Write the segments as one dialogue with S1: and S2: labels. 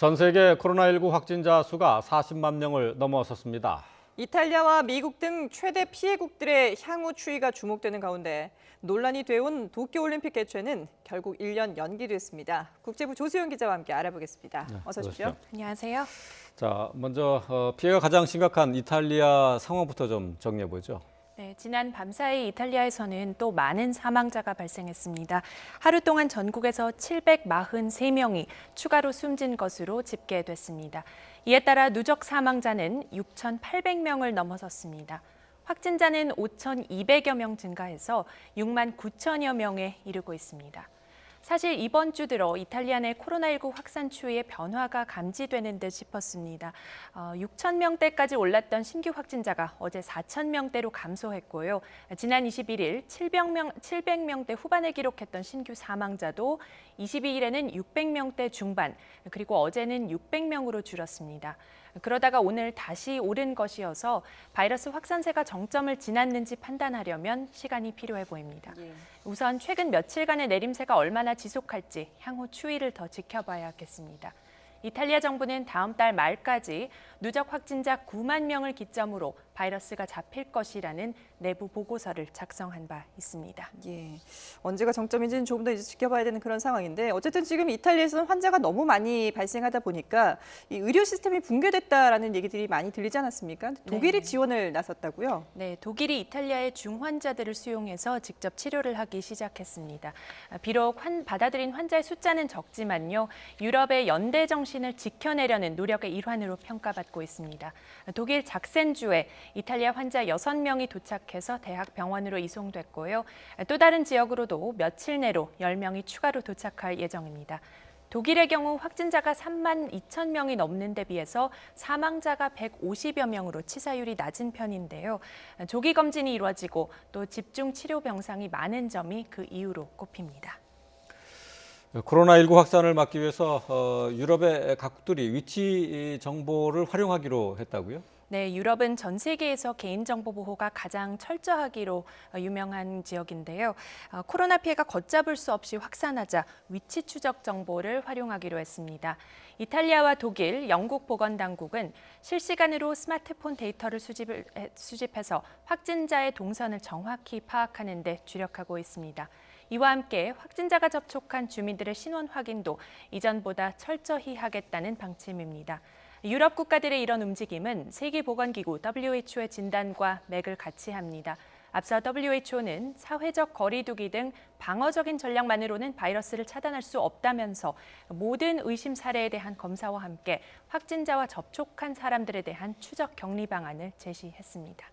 S1: 전 세계 코로나19 확진자 수가 40만 명을 넘어섰습니다.
S2: 이탈리아와 미국 등 최대 피해국들의 향후 추이가 주목되는 가운데 논란이 되어온 도쿄올림픽 개최는 결국 1년 연기됐습니다. 국제부 조수영 기자와 함께 알아보겠습니다. 어서 오십시오.
S3: 안녕하세요.
S1: 자, 먼저 피해가 가장 심각한 이탈리아 상황부터 좀 정리해 보죠.
S3: 네, 지난 밤사이 이탈리아에서는 또 많은 사망자가 발생했습니다. 하루 동안 전국에서 743명이 추가로 숨진 것으로 집계됐습니다. 이에 따라 누적 사망자는 6,800명을 넘어섰습니다. 확진자는 5,200여 명 증가해서 6만 9천여 명에 이르고 있습니다. 사실 이번 주 들어 이탈리아 내 코로나19 확산 추이의 변화가 감지되는 듯 싶었습니다. 6천 명대까지 올랐던 신규 확진자가 어제 4천 명대로 감소했고요. 지난 21일 700명대 후반에 기록했던 신규 사망자도 22일에는 600명대 중반, 그리고 어제는 600명으로 줄었습니다. 그러다가 오늘 다시 오른 것이어서 바이러스 확산세가 정점을 지났는지 판단하려면 시간이 필요해 보입니다. 우선 최근 며칠간의 내림세가 얼마나 지속할지 향후 추이를 더 지켜봐야겠습니다. 이탈리아 정부는 다음 달 말까지 누적 확진자 9만 명을 기점으로 바이러스가 잡힐 것이라는 내부 보고서를 작성한 바 있습니다.
S2: 언제가 정점인지는 조금 더 이제 지켜봐야 되는 그런 상황인데 어쨌든 지금 이탈리아에서는 환자가 너무 많이 발생하다 보니까 이 의료 시스템이 붕괴됐다라는 얘기들이 많이 들리지 않았습니까? 독일이 지원을 나섰다고요?
S3: 네, 독일이 이탈리아의 중환자들을 수용해서 직접 치료를 하기 시작했습니다. 비록 받아들인 환자의 숫자는 적지만요, 유럽의 연대 정신을 지켜내려는 노력의 일환으로 평가받고 있습니다. 독일 작센주에 이탈리아 환자 6명이 도착해서 대학 병원으로 이송됐고요. 또 다른 지역으로도 며칠 내로 10명이 추가로 도착할 예정입니다. 독일의 경우 확진자가 3만 2천 명이 넘는 데 비해서 사망자가 150여 명으로 치사율이 낮은 편인데요. 조기 검진이 이루어지고 또 집중 치료 병상이 많은 점이 그 이유로 꼽힙니다.
S1: 코로나19 확산을 막기 위해서 유럽의 각국들이 위치 정보를 활용하기로 했다고요?
S3: 네, 유럽은 전 세계에서 개인정보 보호가 가장 철저하기로 유명한 지역인데요. 코로나 피해가 걷잡을 수 없이 확산하자 위치 추적 정보를 활용하기로 했습니다. 이탈리아와 독일, 영국 보건당국은 실시간으로 스마트폰 데이터를 수집해서 확진자의 동선을 정확히 파악하는 데 주력하고 있습니다. 이와 함께 확진자가 접촉한 주민들의 신원 확인도 이전보다 철저히 하겠다는 방침입니다. 유럽 국가들의 이런 움직임은 세계보건기구 WHO의 진단과 맥을 같이 합니다. 앞서 WHO는 사회적 거리두기 등 방어적인 전략만으로는 바이러스를 차단할 수 없다면서 모든 의심 사례에 대한 검사와 함께 확진자와 접촉한 사람들에 대한 추적 격리 방안을 제시했습니다.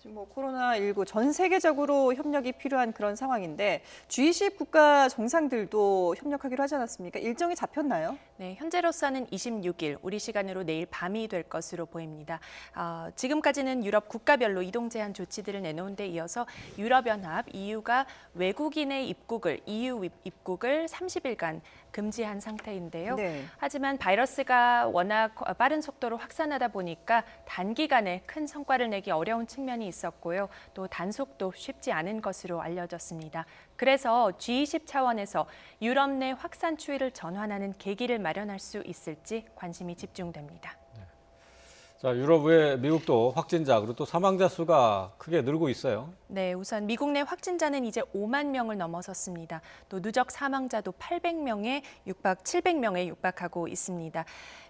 S2: 코로나19 전 세계적으로 협력이 필요한 그런 상황인데 G20 국가 정상들도 협력하기로 하지 않았습니까? 일정이 잡혔나요?
S3: 네, 현재로서는 26일, 우리 시간으로 내일 밤이 될 것으로 보입니다. 지금까지는 유럽 국가별로 이동 제한 조치들을 내놓은 데 이어서 유럽연합, EU가 외국인의 EU 입국을 30일간 금지한 상태인데요. 하지만 바이러스가 워낙 빠른 속도로 확산하다 보니까 단기간에 큰 성과를 내기 어려운 측면이 있었고요. 또 단속도 쉽지 않은 것으로 알려졌습니다. 그래서 G20 차원에서 유럽 내 확산 추이를 전환하는 계기를 마련할 수 있을지 관심이 집중됩니다.
S1: 자, 유럽 외 미국도 확진자 그리고 또 사망자 수가 크게 늘고 있어요.
S3: 네, 우선 미국 내 확진자는 이제 5만 명을 넘어섰습니다. 또 누적 사망자도 700명에 육박하고 있습니다.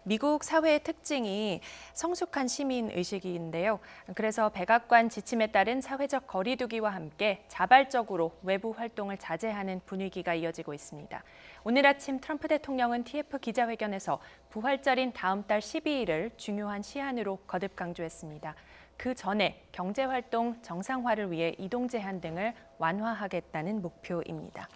S3: 미국 사회의 특징이 성숙한 시민 의식인데요. 그래서 백악관 지침에 따른 사회적 거리두기와 함께 자발적으로 외부 활동을 자제하는 분위기가 이어지고 있습니다. 오늘 아침 트럼프 대통령은 TF 기자회견에서 부활절인 다음 달 12일을 중요한 시한으로 거듭 강조했습니다. 그 전에 경제활동 정상화를 위해 이동 제한 등을 완화하겠다는 목표입니다.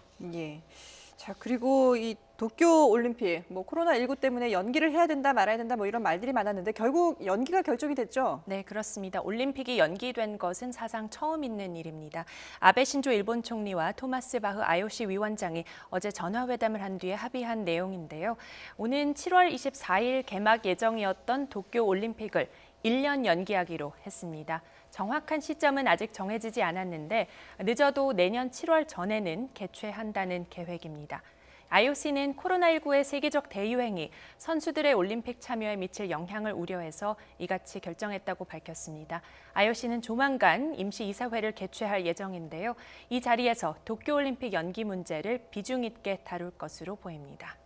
S2: 자, 그리고 이 도쿄올림픽, 코로나19 때문에 연기를 해야 된다, 말아야 된다, 이런 말들이 많았는데 결국 연기가 결정이 됐죠?
S3: 네, 그렇습니다. 올림픽이 연기된 것은 사상 처음 있는 일입니다. 아베 신조 일본 총리와 토마스 바흐 IOC 위원장이 어제 전화회담을 한 뒤에 합의한 내용인데요. 오는 7월 24일 개막 예정이었던 도쿄올림픽을 1년 연기하기로 했습니다. 정확한 시점은 아직 정해지지 않았는데 늦어도 내년 7월 전에는 개최한다는 계획입니다. IOC는 코로나19의 세계적 대유행이 선수들의 올림픽 참여에 미칠 영향을 우려해서 이같이 결정했다고 밝혔습니다. IOC는 조만간 임시 이사회를 개최할 예정인데요. 이 자리에서 도쿄올림픽 연기 문제를 비중 있게 다룰 것으로 보입니다.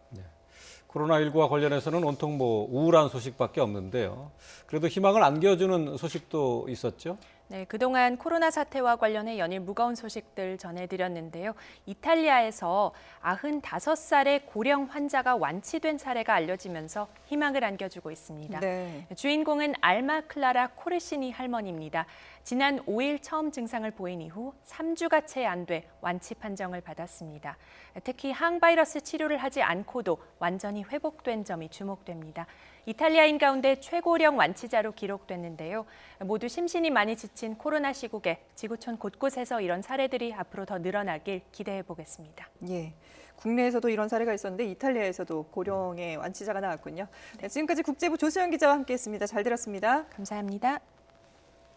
S1: 코로나19와 관련해서는 온통 우울한 소식밖에 없는데요. 그래도 희망을 안겨주는 소식도 있었죠?
S3: 네, 그동안 코로나 사태와 관련해 연일 무거운 소식들 전해드렸는데요. 이탈리아에서 95살의 고령 환자가 완치된 사례가 알려지면서 희망을 안겨주고 있습니다.
S2: 네.
S3: 주인공은 알마 클라라 코르시니 할머니입니다. 지난 5일 처음 증상을 보인 이후 3주가 채 안 돼 완치 판정을 받았습니다. 특히 항바이러스 치료를 하지 않고도 완전히 회복된 점이 주목됩니다. 이탈리아인 가운데 최고령 완치자로 기록됐는데요. 모두 심신이 많이 지친 코로나 시국에 지구촌 곳곳에서 이런 사례들이 앞으로 더 늘어나길 기대해 보겠습니다.
S2: 예. 국내에서도 이런 사례가 있었는데 이탈리아에서도 고령의 완치자가 나왔군요. 네, 지금까지 국제부 조수연 기자와 함께했습니다. 잘 들었습니다.
S3: 감사합니다.